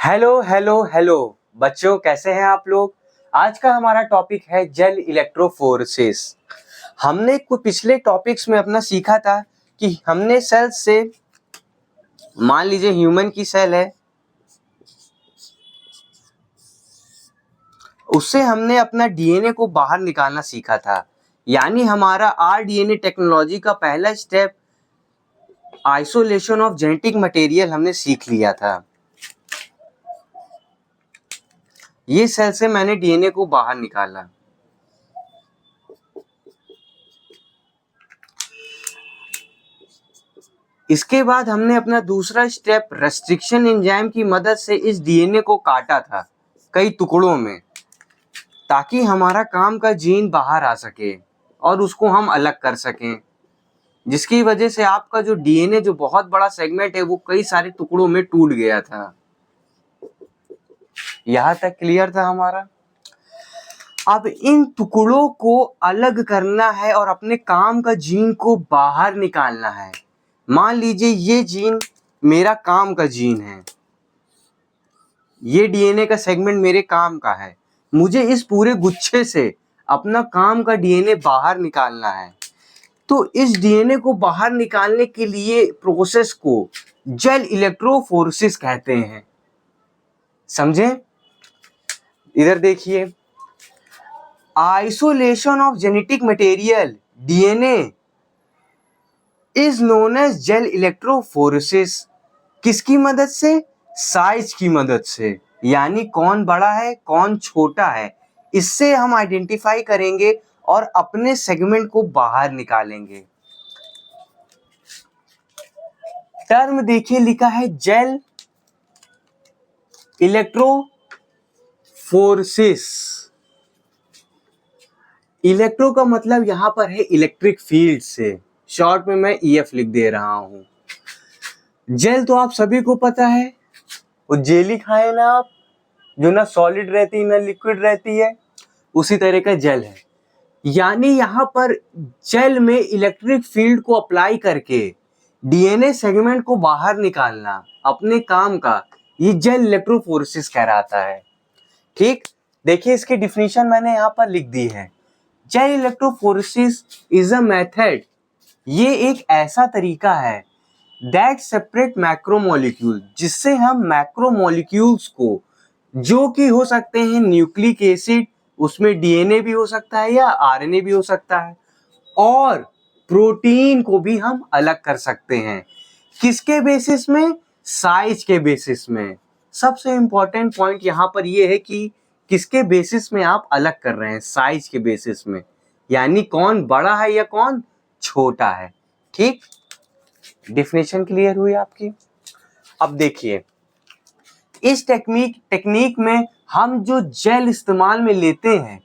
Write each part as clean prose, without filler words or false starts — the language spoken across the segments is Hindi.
हेलो हेलो हेलो बच्चों, कैसे हैं आप लोग। आज का हमारा टॉपिक है जेल इलेक्ट्रोफोरेसिस। हमने कुछ पिछले टॉपिक्स में अपना सीखा था कि हमने सेल से, मान लीजिए ह्यूमन की सेल है, उससे हमने अपना डीएनए को बाहर निकालना सीखा था। यानी हमारा आरडीएनए टेक्नोलॉजी का पहला step isolation of genetic material हमने सीख लिया था। ये सेल से मैंने डीएनए को बाहर निकाला। इसके बाद हमने अपना दूसरा स्टेप रेस्ट्रिक्शन एंजाइम की मदद से इस डीएनए को काटा था कई टुकड़ों में, ताकि हमारा काम का जीन बाहर आ सके और उसको हम अलग कर सकें, जिसकी वजह से आपका जो डीएनए जो बहुत बड़ा सेगमेंट है वो कई सारे टुकड़ों में टूट गया था। यहां तक क्लियर था हमारा। अब इन टुकड़ों को अलग करना है और अपने काम का जीन को बाहर निकालना है। मान लीजिए ये जीन मेरा काम का जीन है, ये डीएनए का सेगमेंट मेरे काम का है। मुझे इस पूरे गुच्छे से अपना काम का डीएनए बाहर निकालना है। तो इस डीएनए को बाहर निकालने के लिए प्रोसेस को जेल इलेक्ट्रोफोरेसिस कहते हैं। समझे? इधर देखिए, isolation of genetic material DNA is known as gel electrophoresis. किसकी मदद से? साइज की मदद से, यानी कौन बड़ा है कौन छोटा है, इससे हम आइडेंटिफाई करेंगे और अपने सेगमेंट को बाहर निकालेंगे। टर्म देखिए, लिखा है जेल इलेक्ट्रोफोरेसिस। इलेक्ट्रो का मतलब यहां पर है इलेक्ट्रिक फील्ड से, शॉर्ट में मैं ईएफ लिख दे रहा हूं। जेल तो आप सभी को पता है, वो जेली खाए ना आप, जो ना सॉलिड रहती ना लिक्विड रहती है, उसी तरह का जेल है। यानी यहाँ पर जेल में इलेक्ट्रिक फील्ड को अप्लाई करके डीएनए सेगमेंट को बाहर निकालना अपने काम का, ये जेल इलेक्ट्रोफोरेसिस कहलाता है। ठीक, देखिए इसकी डिफिनीशन मैंने यहाँ पर लिख दी है। Gel electrophoresis is a method, ये एक ऐसा तरीका है दैट सेपरेट मैक्रोमोलिक्यूल, जिससे हम मैक्रोमोलिक्यूल्स को, जो कि हो सकते हैं न्यूक्लिक एसिड, उसमें डीएनए भी हो सकता है या आरएनए भी हो सकता है, और प्रोटीन को भी हम अलग कर सकते हैं। किसके बेसिस में? साइज के बेसिस में। सबसे इंपॉर्टेंट पॉइंट यहाँ पर यह है कि किसके बेसिस में आप अलग कर रहे हैं? साइज के बेसिस में, यानी कौन बड़ा है या कौन छोटा है। ठीक, डिफिनेशन क्लियर हुई आपकी। अब देखिए, इस टेक्निक में हम जो जेल इस्तेमाल में लेते हैं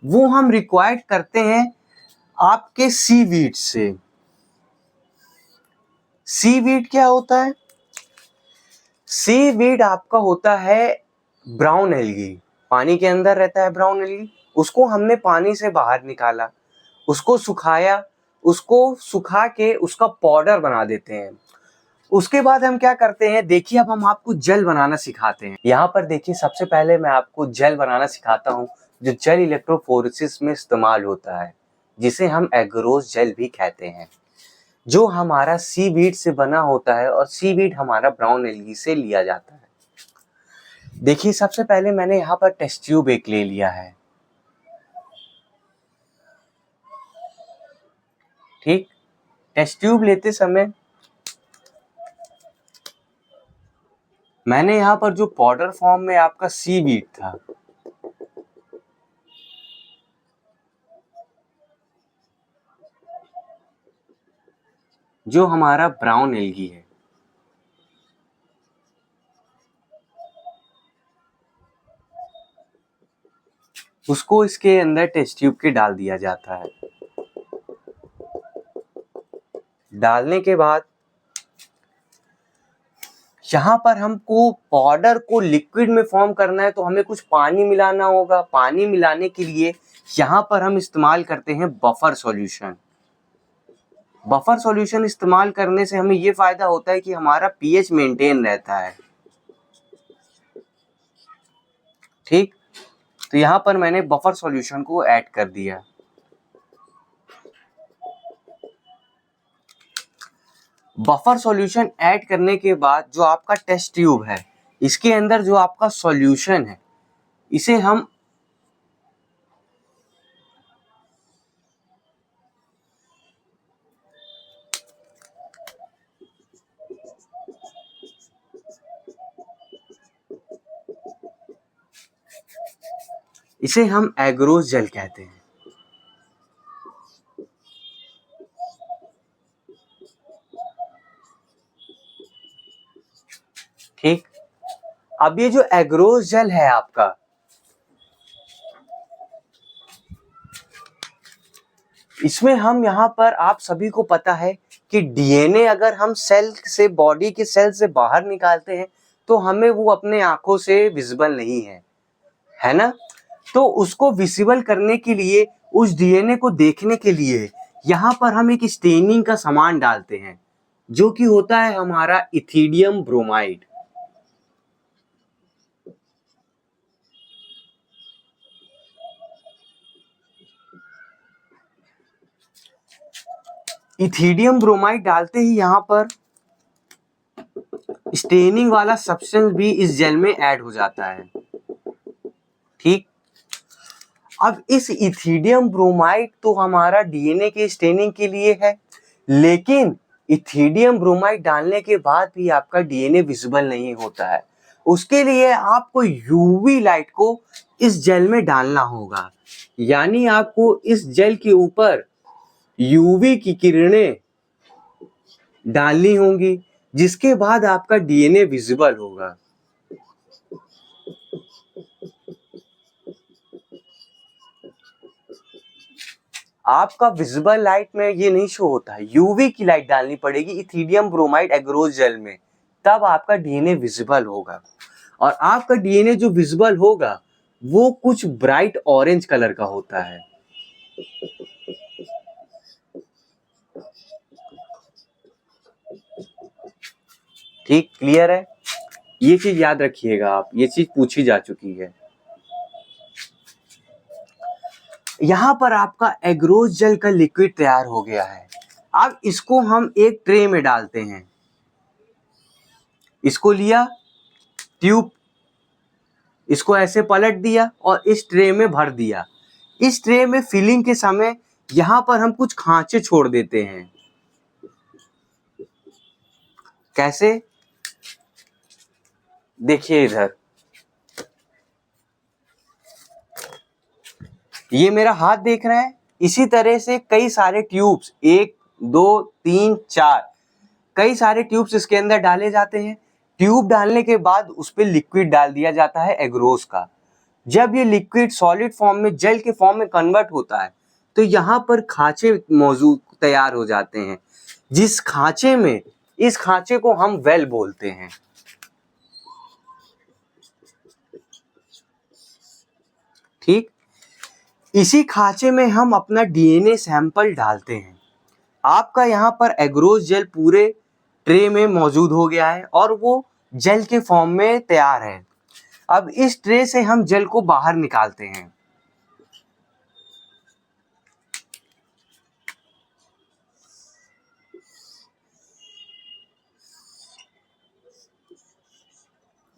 वो हम रिक्वायर्ड करते हैं आपके सीवीड से। सीवीड क्या होता है? सीवीड आपका होता है ब्राउन एल्गी, पानी के अंदर रहता है ब्राउन एल्गी। उसको हमने पानी से बाहर निकाला, उसको सुखाया, उसको सुखा के उसका पाउडर बना देते हैं। उसके बाद हम क्या करते हैं, देखिए अब हम आपको जेल बनाना सिखाते हैं। यहाँ पर देखिए, सबसे पहले मैं आपको जेल बनाना सिखाता हूँ जो जेल इलेक्ट्रोफोरेसिस में इस्तेमाल होता है, जिसे हम एगरोस जेल भी कहते हैं, जो हमारा सीवीड से बना होता है और सीवीड हमारा ब्राउन एल्गी से लिया जाता है। देखिए, सबसे पहले मैंने यहाँ पर टेस्ट ट्यूब एक ले लिया है। ठीक, टेस्ट ट्यूब लेते समय मैंने यहाँ पर जो पाउडर फॉर्म में आपका सीवीड था, जो हमारा ब्राउन एल्गी है, उसको इसके अंदर टेस्ट ट्यूब के डाल दिया जाता है। डालने के बाद यहाँ पर हमको पाउडर को लिक्विड में फॉर्म करना है, तो हमें कुछ पानी मिलाना होगा। पानी मिलाने के लिए यहाँ पर हम इस्तेमाल करते हैं बफर सॉल्यूशन। बफर सॉल्यूशन इस्तेमाल करने से हमें ये फायदा होता है कि हमारा पीएच मेंटेन रहता है। ठीक, तो यहाँ पर मैंने बफर सॉल्यूशन को ऐड कर दिया। बफर सॉल्यूशन ऐड करने के बाद जो आपका टेस्ट ट्यूब है, इसके अंदर जो आपका सॉल्यूशन है, इसे हम एग्रोस जेल कहते हैं। ठीक, अब ये जो एग्रोस जेल है आपका, इसमें हम यहाँ पर, आप सभी को पता है कि डीएनए अगर हम सेल से, बॉडी के सेल से बाहर निकालते हैं तो हमें वो अपने आंखों से विजिबल नहीं है ना। तो उसको विजिबल करने के लिए, उस डीएनए को देखने के लिए यहाँ पर हम एक स्टेनिंग का सामान डालते हैं, जो कि होता है हमारा इथिडियम ब्रोमाइड। इथिडियम ब्रोमाइड डालते ही यहाँ पर स्टेनिंग वाला सब्सटेंस भी इस जेल में ऐड हो जाता है। ठीक, अब इस इथिडियम ब्रोमाइड तो हमारा डीएनए के स्टेनिंग के लिए है, लेकिन इथिडियम ब्रोमाइड डालने के बाद भी आपका डीएनए विजिबल नहीं होता है। उसके लिए आपको यूवी लाइट को इस जेल में डालना होगा, यानी आपको इस जेल के ऊपर यूवी की किरणें डालनी होंगी, जिसके बाद आपका डीएनए विजिबल होगा। आपका विजिबल लाइट में ये नहीं शो होता है, यूवी की लाइट डालनी पड़ेगी इथिडियम ब्रोमाइड एग्रोस जेल में, तब आपका डीएनए विजिबल होगा। और आपका डीएनए जो विजिबल होगा वो कुछ ब्राइट ऑरेंज कलर का होता है। ठीक, क्लियर है? ये चीज याद रखिएगा आप, ये चीज पूछी जा चुकी है। यहाँ पर आपका एग्रोस जेल का लिक्विड तैयार हो गया है। अब इसको हम एक ट्रे में डालते हैं। इसको लिया, ट्यूब, इसको ऐसे पलट दिया और इस ट्रे में भर दिया। इस ट्रे में फिलिंग के समय यहाँ पर हम कुछ खांचे छोड़ देते हैं। कैसे? देखिए इधर, ये मेरा हाथ देख रहे हैं, इसी तरह से कई सारे ट्यूब्स, 1 2 3 4, कई सारे ट्यूब्स इसके अंदर डाले जाते हैं। ट्यूब डालने के बाद उस पर लिक्विड डाल दिया जाता है एग्रोस का। जब ये लिक्विड सॉलिड फॉर्म में, जेल के फॉर्म में कन्वर्ट होता है, तो यहाँ पर खांचे मौजूद तैयार हो जाते हैं, जिस खांचे में, इस खांचे को हम वेल बोलते हैं। ठीक, इसी खांचे में हम अपना डीएनए सैंपल डालते हैं। आपका यहाँ पर एग्रोस जेल पूरे ट्रे में मौजूद हो गया है और वो जेल के फॉर्म में तैयार है। अब इस ट्रे से हम जेल को बाहर निकालते हैं।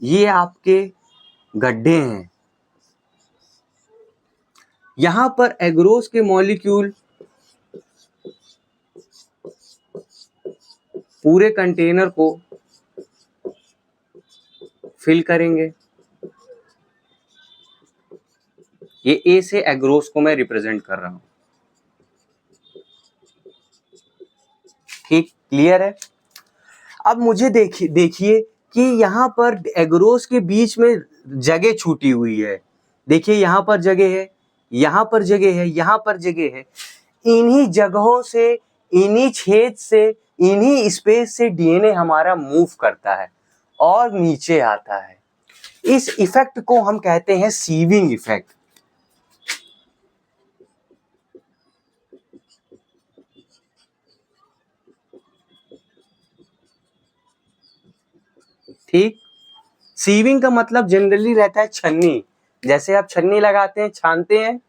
ये आपके गड्ढे हैं। यहाँ पर एग्रोस के मॉलिक्यूल पूरे कंटेनर को फिल करेंगे। ये ए से एग्रोस को मैं रिप्रेजेंट कर रहा हूं। ठीक, क्लियर है? अब मुझे देखिए कि यहाँ पर एग्रोस के बीच में जगह छूटी हुई है। देखिए यहाँ पर जगह है, यहाँ पर जगह है, यहाँ पर जगह है। इन्हीं जगहों से, इन्हीं छेद से, इन्हीं स्पेस से डीएनए हमारा मूव करता है और नीचे आता है। इस इफेक्ट को हम कहते हैं सीविंग इफेक्ट। ठीक, सीविंग का मतलब जनरली रहता है छन्नी, जैसे आप छन्नी लगाते हैं, छानते हैं,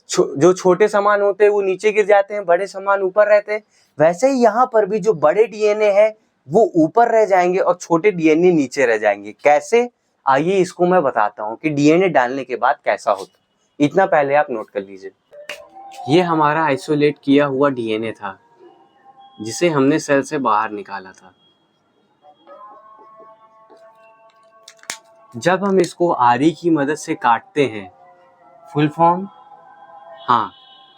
जो छोटे सामान होते हैं वो नीचे गिर जाते हैं, बड़े सामान ऊपर रहते हैं, वैसे ही यहाँ पर भी जो बड़े डीएनए है वो ऊपर रह जाएंगे और छोटे डीएनए नीचे रह जाएंगे। कैसे? आइए इसको मैं बताता हूँ कि डीएनए डालने के बाद कैसा होता है। इतना पहले आप नोट कर लीजिए। ये हमारा आइसोलेट किया हुआ डीएनए था जिसे हमने सेल से बाहर निकाला था। जब हम इसको आरी की मदद से काटते हैं, फुल फॉर्म, हाँ,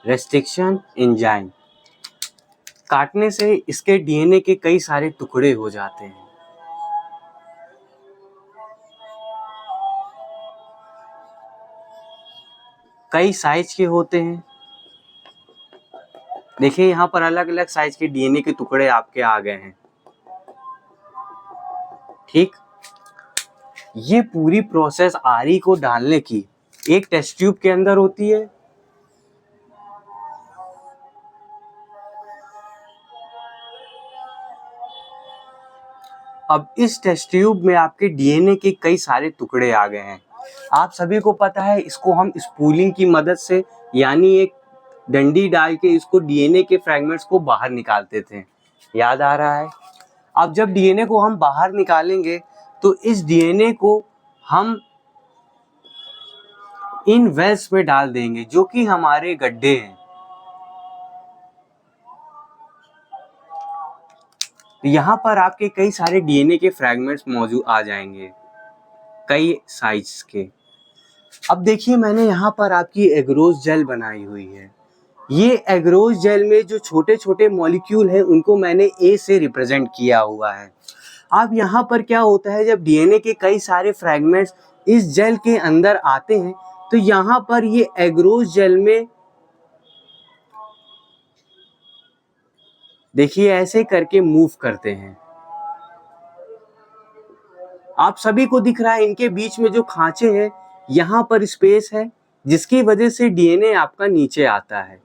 रेस्ट्रिक्शन एंजाइम, काटने से इसके डीएनए के कई सारे टुकड़े हो जाते हैं। कई साइज के होते हैं। देखिए यहाँ पर अलग अलग साइज के डीएनए के टुकड़े आपके आ गए हैं। ठीक, ये पूरी प्रोसेस आरी को डालने की एक टेस्ट ट्यूब के अंदर होती है। अब इस टेस्ट ट्यूब में आपके डीएनए के कई सारे टुकड़े आ गए हैं। आप सभी को पता है इसको हम स्पूलिंग की मदद से, यानी एक डंडी डाल के इसको डीएनए के फ्रैगमेंट्स को बाहर निकालते थे। याद आ रहा है? अब जब डीएनए को हम बाहर निकालेंगे तो इस डीएनए को हम इन वेल्स में डाल देंगे जो कि हमारे गड्ढे हैं। यहाँ पर आपके कई सारे डीएनए के फ्रैगमेंट्स मौजूद आ जाएंगे, कई साइज के। अब देखिए मैंने यहाँ पर आपकी एग्रोस जेल बनाई हुई है। ये एग्रोस जेल में जो छोटे छोटे मॉलिक्यूल हैं उनको मैंने ए से रिप्रेजेंट किया हुआ है। अब यहाँ पर क्या होता है, जब डीएनए के कई सारे फ्रैगमेंट्स इस जेल के अंदर आते हैं तो यहाँ पर ये एग्रोस जेल में देखिए ऐसे करके मूव करते हैं। आप सभी को दिख रहा है इनके बीच में जो खांचे हैं, यहाँ पर स्पेस है जिसकी वजह से डीएनए आपका नीचे आता है।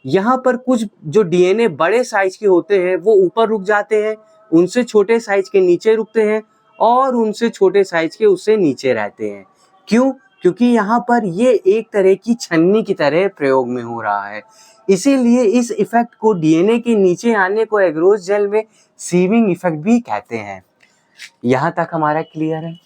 यहाँ पर कुछ जो डीएनए बड़े साइज के होते हैं वो ऊपर रुक जाते हैं, उनसे छोटे साइज के नीचे रुकते हैं और उनसे छोटे साइज के उससे नीचे रहते हैं। क्यों? क्योंकि यहाँ पर ये एक तरह की छन्नी की तरह प्रयोग में हो रहा है। इसीलिए इस इफेक्ट को, डीएनए के नीचे आने को, एग्रोस जेल में सीविंग इफेक्ट भी कहते हैं। यहाँ तक हमारा क्लियर है?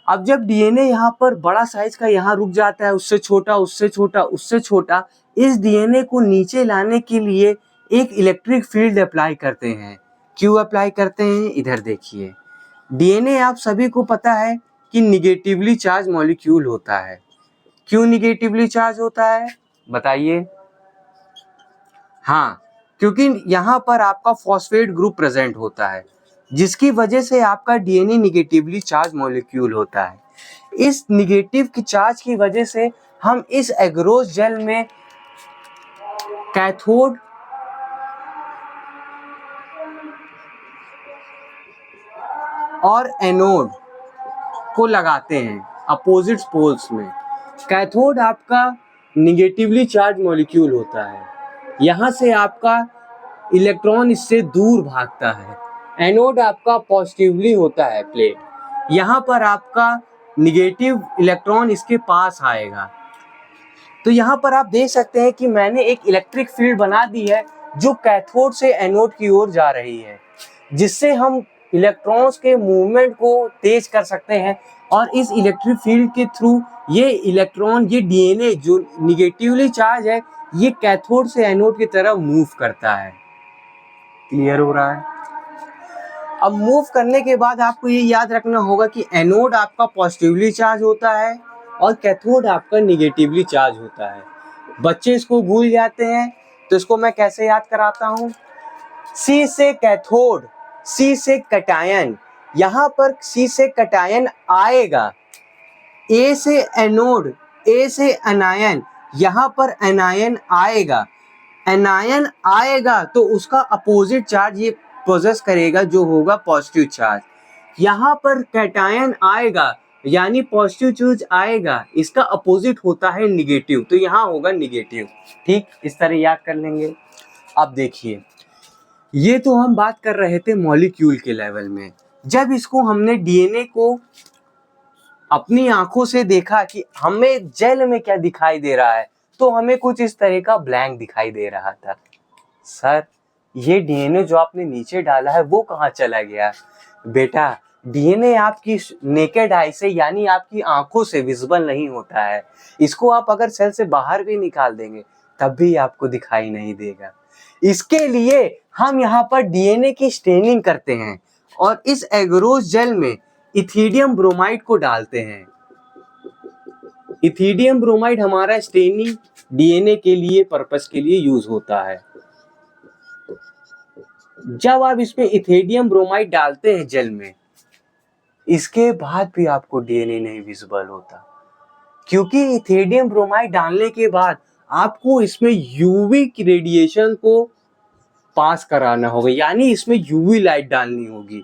अब जब डीएनए यहाँ पर बड़ा साइज का यहाँ रुक जाता है, उससे छोटा, उससे छोटा, उससे छोटा, इस डीएनए को नीचे लाने के लिए एक इलेक्ट्रिक फील्ड अप्लाई करते हैं। क्यों अप्लाई करते हैं? इधर देखिए। डीएनए आप सभी को पता है कि निगेटिवली चार्ज मॉलिक्यूल होता है। क्यों निगेटिवली चार्ज होता है बताइए? हाँ, क्योंकि यहाँ पर आपका फॉस्फेट ग्रुप प्रेजेंट होता है जिसकी वजह से आपका डीएनए निगेटिवली चार्ज मॉलिक्यूल होता है। इस निगेटिव की चार्ज की वजह से हम इस एग्रोस जेल में कैथोड और एनोड को लगाते हैं अपोजिट पोल्स में। कैथोड आपका निगेटिवली चार्ज मॉलिक्यूल होता है, यहाँ से आपका इलेक्ट्रॉन इससे दूर भागता है। एनोड आपका पॉजिटिवली होता है प्लेट, यहाँ पर आपका निगेटिव इलेक्ट्रॉन इसके पास आएगा। तो यहाँ पर आप देख सकते हैं कि मैंने एक इलेक्ट्रिक फील्ड बना दी है जो कैथोड से एनोड की ओर जा रही है, जिससे हम इलेक्ट्रॉन्स के मूवमेंट को तेज कर सकते हैं और इस इलेक्ट्रिक फील्ड के थ्रू ये इलेक्ट्रॉन, ये डीएनए जो निगेटिवली चार्ज है, ये कैथोड से एनोड की तरफ मूव करता है। क्लियर हो रहा है? अब मूव करने के बाद आपको ये याद रखना होगा कि एनोड आपका पॉजिटिवली चार्ज होता है और कैथोड आपका निगेटिवली चार्ज होता है। बच्चे इसको भूल जाते हैं, तो इसको मैं कैसे याद कराता हूँ। C से कैथोड, C से कैटायन, यहाँ पर C से कैटायन आएगा। A से एनोड, A से एनायन, यहाँ पर एनायन आएगा। एनायन आएगा तो उसका अपोजिट चार्ज ये पोजेस करेगा जो होगा पॉजिटिव चार्ज। यहाँ पर कैटायन आएगा यानी पॉजिटिव चार्ज आएगा, इसका अपोजिट होता है निगेटिव, तो यहाँ होगा निगेटिव। ठीक, इस तरह याद कर लेंगे। अब देखिए, ये तो हम बात कर रहे थे मॉलिक्यूल के लेवल में। जब इसको हमने डीएनए को अपनी आंखों से देखा कि हमें जेल में क्या दिखाई दे रहा है, तो हमें कुछ इस तरह का ब्लैंक दिखाई दे रहा था। सर, ये डीएनए जो आपने नीचे डाला है वो कहाँ चला गया? बेटा, डीएनए आपकी नेकेड आई से यानी आपकी आंखों से विजिबल नहीं होता है। इसको आप अगर सेल से बाहर भी निकाल देंगे तब भी आपको दिखाई नहीं देगा। इसके लिए हम यहाँ पर डीएनए की स्टेनिंग करते हैं और इस एगरोस जेल में इथिडियम ब्रोमाइड को डालते हैं। इथिडियम ब्रोमाइड हमारा स्टेनिंग डीएनए के लिए पर्पस के लिए यूज होता है। जब आप इसमें इथिडियम ब्रोमाइड डालते हैं जेल में, इसके बाद भी आपको डीएनए नहीं विजिबल होता, क्योंकि इथिडियम ब्रोमाइड डालने के बाद आपको इसमें यूवी रेडिएशन को पास कराना होगा, यानी इसमें यूवी लाइट डालनी होगी।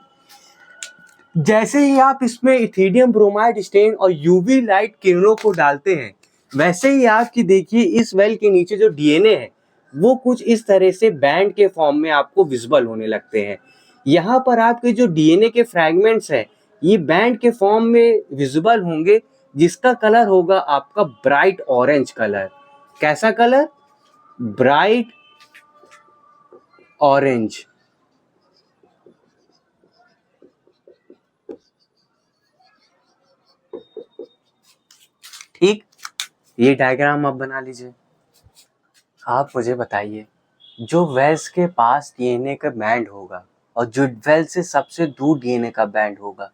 जैसे ही आप इसमें इथिडियम ब्रोमाइड स्टेन और यूवी लाइट किरणों को डालते हैं, वैसे ही आपकी देखिए इस वेल के नीचे जो डीएनए है वो कुछ इस तरह से बैंड के फॉर्म में आपको विजिबल होने लगते हैं। यहाँ पर आपके जो डीएनए के फ्रैगमेंट्स हैं ये बैंड के फॉर्म में विजिबल होंगे, जिसका कलर होगा आपका ब्राइट ऑरेंज कलर। कैसा कलर? Bright orange. ठीक, ये डायग्राम आप बना लीजिए। आप मुझे बताइए, जो वेल्स के पास डीएनए का बैंड होगा और जो वेल से सबसे दूर डीएनए का बैंड होगा,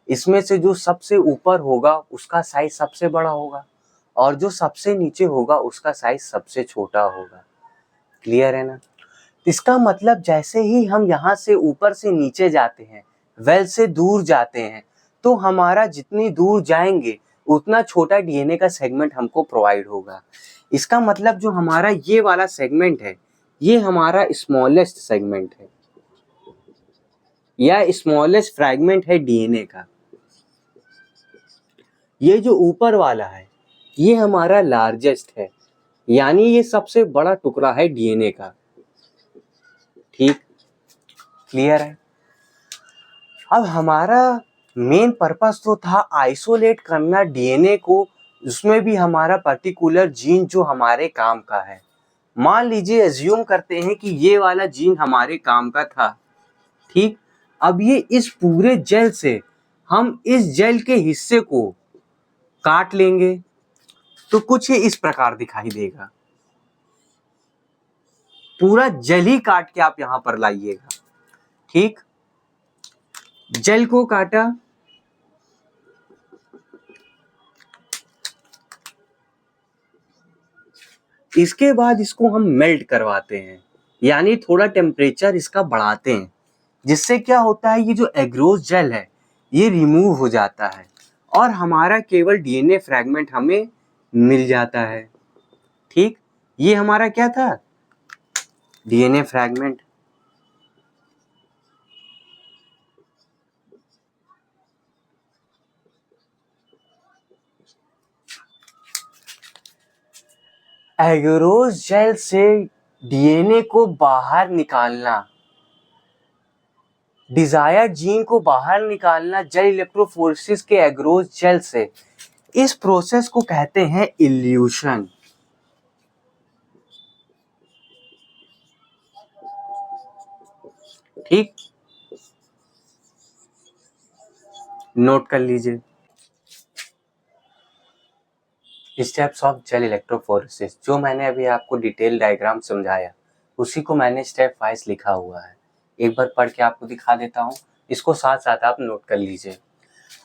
इसमें से जो सबसे ऊपर होगा उसका साइज सबसे बड़ा होगा और जो सबसे नीचे होगा उसका साइज सबसे छोटा होगा। क्लियर है ना? इसका मतलब जैसे ही हम यहाँ से ऊपर से नीचे जाते हैं, वेल से दूर जाते हैं, तो हमारा जितनी दूर जाएंगे उतना छोटा डीएनए का सेगमेंट हमको प्रोवाइड होगा। इसका मतलब जो हमारा ये वाला सेगमेंट है ये हमारा स्मॉलेस्ट सेगमेंट है या स्मॉलेस्ट फ्रैगमेंट है डीएनए का। ये जो ऊपर वाला है ये हमारा लार्जेस्ट है, यानी ये सबसे बड़ा टुकड़ा है डीएनए का। ठीक, क्लियर है? अब हमारा मेन पर्पस तो था आइसोलेट करना डीएनए को, उसमें भी हमारा पर्टिकुलर जीन जो हमारे काम का है। मान लीजिए एज्यूम करते हैं कि ये वाला जीन हमारे काम का था। ठीक, अब ये इस पूरे जेल से हम इस जेल के हिस्से को काट लेंगे तो कुछ इस प्रकार दिखाई देगा। पूरा जेल ही काट के आप यहां पर लाइएगा। ठीक, जेल को काटा, इसके बाद इसको हम मेल्ट करवाते हैं, यानी थोड़ा टेम्परेचर इसका बढ़ाते हैं, जिससे क्या होता है ये जो एग्रोस जेल है ये रिमूव हो जाता है और हमारा केवल डीएनए फ्रैगमेंट हमें मिल जाता है। ठीक, ये हमारा क्या था? DNA fragment. एग्रोस जेल से डीएनए को बाहर निकालना, डिजायर्ड जीन को बाहर निकालना जेल इलेक्ट्रोफोरेसिस के एग्रोस जेल से, इस प्रोसेस को कहते हैं इल्यूशन। ठीक, नोट कर लीजिए। स्टेप्स ऑफ जेल इलेक्ट्रोफोरेसिस, जो मैंने अभी आपको डिटेल डायग्राम समझाया उसी को मैंने स्टेप वाइज लिखा हुआ है। एक बार पढ़ के आपको दिखा देता हूँ, इसको साथ साथ आप नोट कर लीजिए।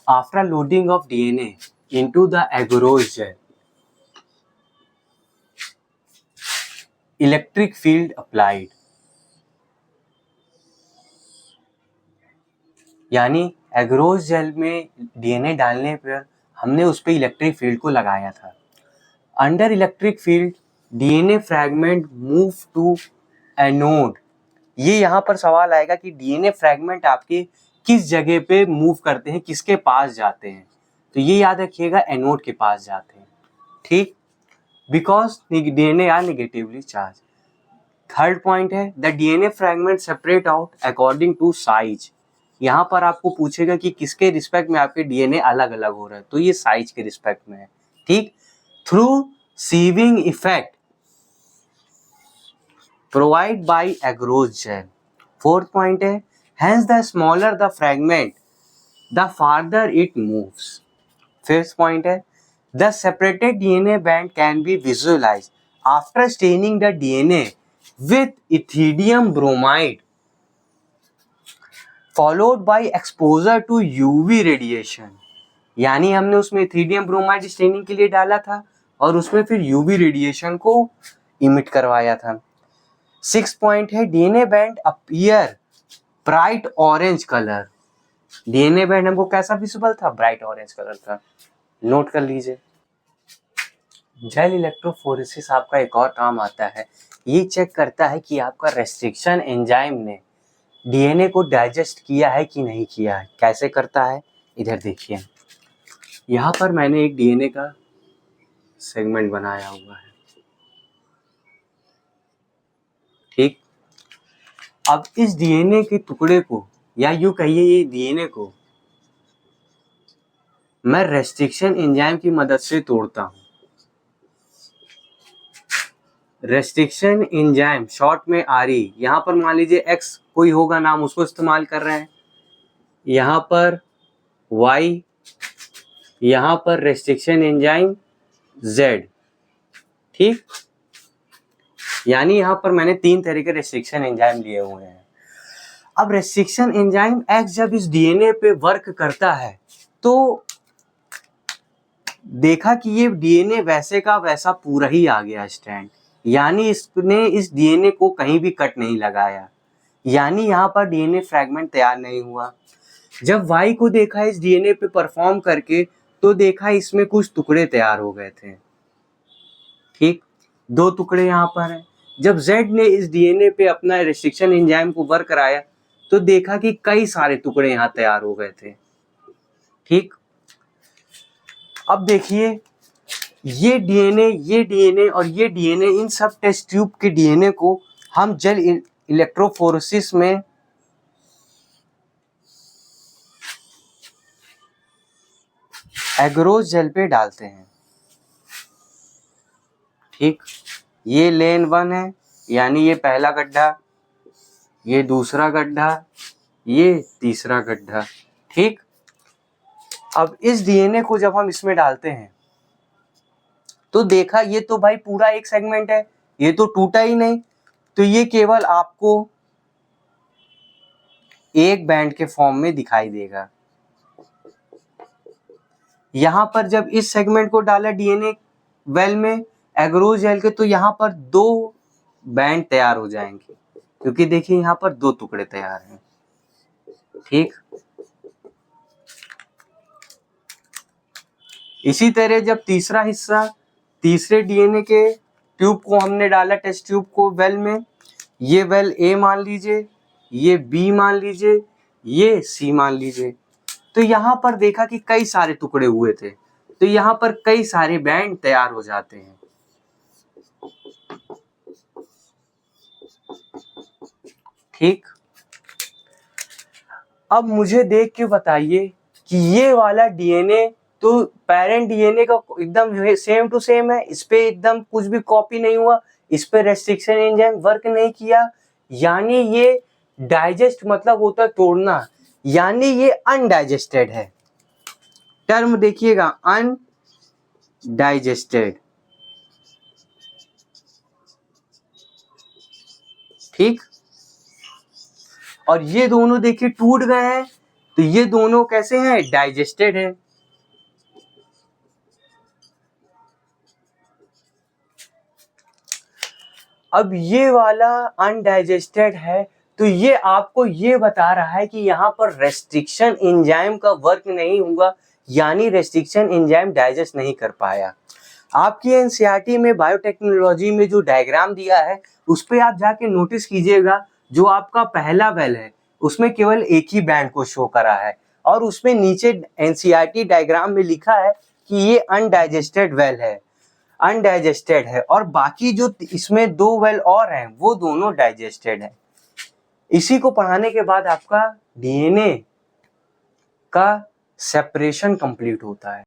After loading of DNA into the agarose gel, electric field applied, यानी एग्रोस जेल में डीएनए डालने पर हमने उस पर इलेक्ट्रिक फील्ड को लगाया था। Under electric field DNA fragment move to anode. ये यहाँ पर सवाल आएगा कि डीएनए फ्रैगमेंट आपके किस जगह पे मूव करते हैं, किसके पास जाते हैं, तो ये याद रखिएगा एनोड के पास जाते हैं। ठीक, because DNA are negatively charge. Third point है the DNA fragment separate out according to size. यहाँ पर आपको पूछेगा कि किसके रिस्पेक्ट में आपके डीएनए अलग अलग हो रहा है, तो ये साइज के रिस्पेक्ट में है, ठीक। Through sieving effect provide by agarose gel. Fourth point है hence the smaller the fragment the farther it moves। Fifth point है the separated DNA band can be visualized after staining the DNA with ethidium bromide followed by exposure to UV radiation। यानी हमने उसमें इथिडियम ब्रोमाइड स्टेनिंग के लिए डाला था और उसमें फिर यूवी रेडिएशन को इमिट करवाया था। सिक्स पॉइंट है DNA band appear bright orange colour. DNA band हमको कैसा विजिबल था? ब्राइट ऑरेंज कलर का। नोट कर लीजिए। जेल इलेक्ट्रोफोरेसिस आपका एक और काम आता है, ये चेक करता है कि आपका रेस्ट्रिक्शन एंजाइम ने डीएनए को डाइजेस्ट किया है कि नहीं किया है। कैसे करता है? इधर देखिए, यहाँ पर मैंने एक डीएनए का सेगमेंट बनाया हुआ है, ठीक। अब इस डीएनए के टुकड़े को, या यूं कहिए ये डीएनए को मैं रेस्ट्रिक्शन एंजाइम की मदद से तोड़ता हूं। रेस्ट्रिक्शन एंजाइम शॉर्ट में आरई, यहाँ पर मान लीजिए एक्स कोई होगा नाम, उसको इस्तेमाल कर रहे हैं, यहाँ पर वाई, यहाँ पर रेस्ट्रिक्शन एंजाइम जेड, ठीक। यानी यहाँ पर मैंने 3 तरह के रेस्ट्रिक्शन एंजाइम लिए हुए हैं। अब रेस्ट्रिक्शन एंजाइम एक्स जब इस डीएनए पे वर्क करता है तो देखा कि ये डीएनए वैसे का वैसा पूरा ही आ गया स्टैंड, यानी इसने इस डीएनए को कहीं भी कट नहीं लगाया, यानी यहाँ पर डीएनए फ्रैगमेंट तैयार नहीं हुआ। जब वाई को देखा इस डीएनए पे परफॉर्म करके तो देखा इसमें कुछ टुकड़े तैयार हो गए थे, ठीक। 2 टुकड़े यहाँ पर हैं। जब जेड ने इस डीएनए पे अपना रेस्ट्रिक्शन एंजाइम को वर्क कराया तो देखा कि कई सारे टुकड़े यहाँ तैयार हो गए थे, ठीक। अब देखिए ये डीएनए और ये डीएनए, इन सब टेस्ट ट्यूब के डीएनए को हम जेल इलेक्ट्रोफोरेसिस में एग्रोज जेल पे डालते हैं, ठीक। ये लेन 1 है, यानी ये पहला गड्ढा, ये दूसरा गड्ढा, ये तीसरा गड्ढा, ठीक। अब इस डीएनए को जब हम इसमें डालते हैं तो देखा ये तो भाई पूरा एक सेगमेंट है, ये तो टूटा ही नहीं, तो ये केवल आपको एक बैंड के फॉर्म में दिखाई देगा। यहां पर जब इस सेगमेंट को डाला डीएनए वेल में एग्रोज जेल के, तो यहां पर 2 बैंड तैयार हो जाएंगे, क्योंकि देखिए यहां पर 2 टुकड़े तैयार हैं, ठीक। इसी तरह जब तीसरा हिस्सा, तीसरे डीएनए के ट्यूब को हमने डाला टेस्ट ट्यूब को वेल में, ये वेल ए मान लीजिए, ये बी मान लीजिए, ये सी मान लीजिए, तो यहाँ पर देखा कि कई सारे टुकड़े हुए थे, तो यहाँ पर कई सारे बैंड तैयार हो जाते हैं, ठीक। अब मुझे देख के बताइए कि ये वाला डीएनए तो पेरेंट डीएनए का एकदम सेम टू सेम है, इस पे एकदम कुछ भी कॉपी नहीं हुआ, इस पे रेस्ट्रिक्शन एंजाइम वर्क नहीं किया, यानी ये डाइजेस्ट मतलब होता है तोड़ना, यानी ये अनडाइजेस्टेड है। टर्म देखिएगा, अनडाइजेस्टेड, ठीक। और ये दोनों देखिए टूट गए हैं, तो ये दोनों कैसे हैं? डाइजेस्टेड है। अब ये वाला अनडाइजेस्टेड है, तो ये आपको ये बता रहा है कि यहाँ पर रेस्ट्रिक्शन एंजाइम का वर्क नहीं हुआ, यानी रेस्ट्रिक्शन एंजाइम डाइजेस्ट नहीं कर पाया। आपकी एनसीईआरटी में बायोटेक्नोलॉजी में जो डायग्राम दिया है उस पर आप जाके नोटिस कीजिएगा, जो आपका पहला वेल है उसमें केवल एक ही बैंड को शो करा है, और उसमें नीचे एनसीईआरटी डायग्राम में लिखा है कि ये अनडाइजेस्टेड वेल है, अनडाइजेस्टेड है, और बाकी जो इसमें 2 वेल और हैं वो दोनों डाइजेस्टेड है। इसी को पढ़ाने के बाद आपका डीएनए का सेपरेशन कंप्लीट होता है।